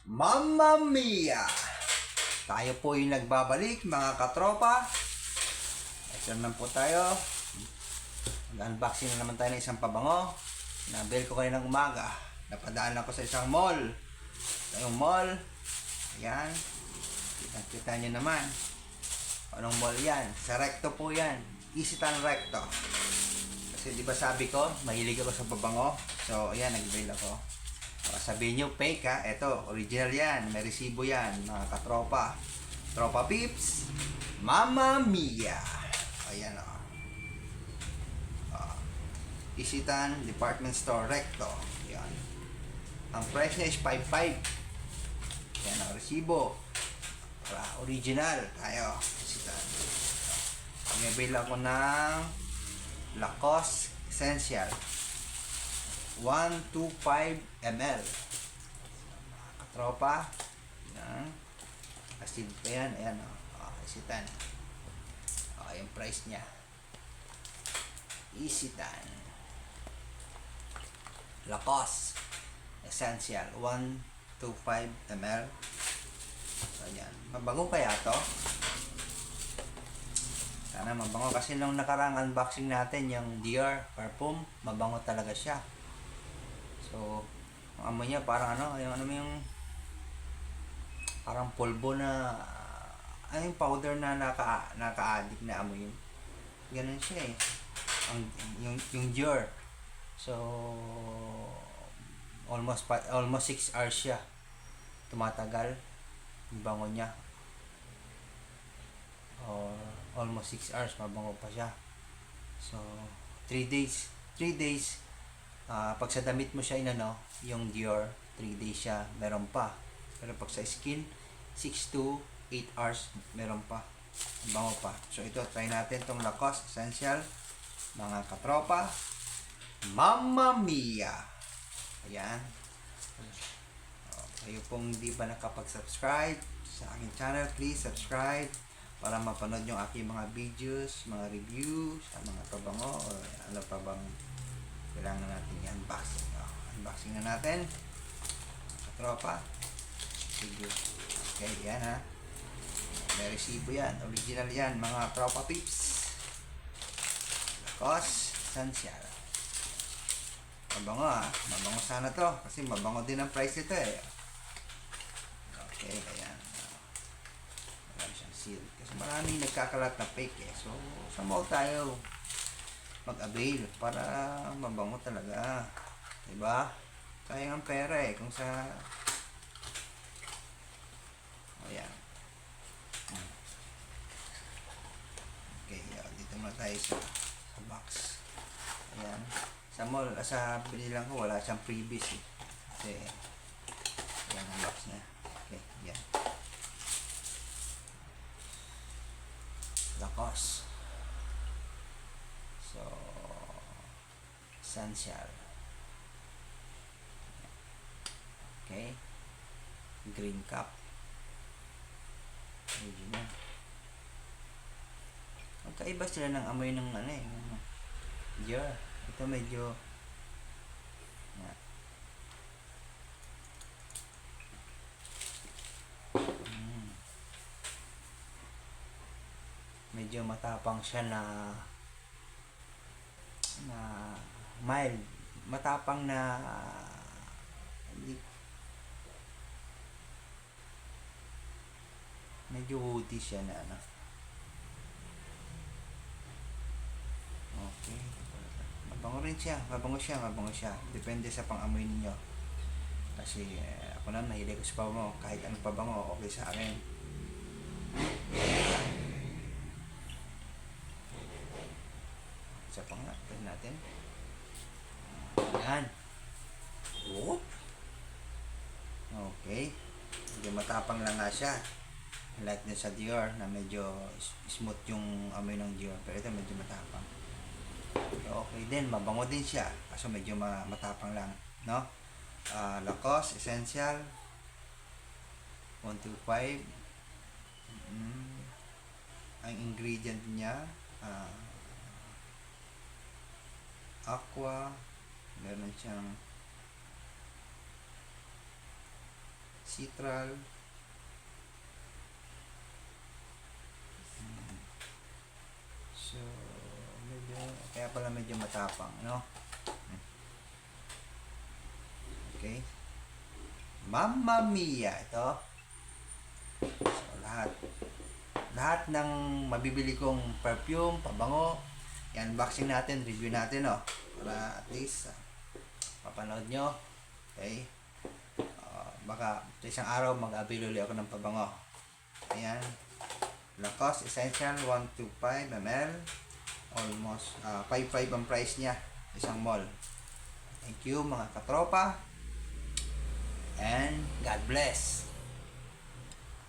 Mamma Mia! Tayo po yung nagbabalik mga katropa. Ito naman po tayo. Mag-unboxing na naman tayo ng isang pabango. Nabil ko kayo ng umaga. Napadaan ako sa isang mall. Ito yung mall. Ayan. Kita nyo naman. Anong mall yan? Sa Recto po yan. Isitan Recto. Kasi di ba sabi ko, mahilig ako sa pabango. So ayan, nag-bail ako. Sabihin nyo, fake ha. Ito, original yan. May resibo yan, mga katropa. Tropa Pips. Mamma Mia. Ayan o. Isitan Department Store Recto. Ayan. Ang price niya is 5.5. Ayan o, resibo. Original. Tayo. Isitan. Mag-bail ako ng Lacoste Essential. 125 ml. Katropa. Yan. Asid pa yan. Ayan o. Isitan. Yung price niya. Isitan. Lacoste Essential. 125 ml. So, yan. Mabango kaya to? Sana mabango. Kasi nung nakarang unboxing natin, yung Dior perfume, mabango talaga siya. So, ang amoy niya parang yung parang pulbo na yung powder na naka-addict na amoy yun. Ganun siya eh. Yung Dior. So, almost 6 hours siya. Tumatagal yung bango niya. Or almost 6 hours mabango pa siya. So, 3 days. Pag sa damit mo siya yung Dior, 3 days siya, meron pa. Pero pag sa skin, 6 to 8 hours, meron pa. Bango pa. So ito, try natin itong Lacoste Essential. Mga katropa. Mamma Mia! Ayan. Kayo pong hindi pa nakapag-subscribe sa aking channel, please subscribe para mapanood yung aking mga videos, mga reviews, sa mga pabango, o ano pa bang kailangan natin i-unboxing. Unboxing na natin. Katropa. Sige. Okay, yan ha. May resibo yan. Original yan, mga tropa pips. Lacoste Essential. Mabango ha. Mabango sana to. Kasi mabango din ang price nito eh. Okay, ayan. Marami siyang seal. Kasi maraming nagkakalat na fake eh. So, sa mall tayo mag-avail para mabango talaga. Diba? Sayang ang pera eh. Kung sa... Ayan. Okay, dito muna tayo sa box. Ayan. Sa mall, sa binilang ko, wala siyang freebies eh. Kasi, ayan ang box niya. Okay, ayan. Lacoste. So, Essential. Okay. Green cup. Original. Magkaiba sila ng amoy ng Dior. Ito medyo medyo matapang siya na mild. Matapang na medyo woody siya na Okay. Mabango siya. Depende sa pang-amoy ninyo. Kasi ako na mahilig ko sa pabango. Kahit anong pabango, okay sa akin. Isa pa nga. Pwede natin. Ayan. Whoop. Okay. Medyo matapang lang nga siya. Like din sa Dior na medyo smooth yung amoy ng Dior. Pero ito medyo matapang. Okay din, mabango din siya. Kaso medyo matapang lang, no? Lacoste Essential 125. Ang ingredient niya, aqua, meron siyang Citral. So, kaya pala medyo matapang, no? Okay. Mamma Mia, ito. So, lahat ng mabibili kong perfume, pabango, i-unboxing natin, review natin, no? Para at least, papanood nyo. Okay. Baka isang araw mag-avail ulit ako ng pabango. Ayan. Lacoste Essential 125 ml. Almost 5.5 ang price niya. Isang mall. Thank you mga katropa. And God bless.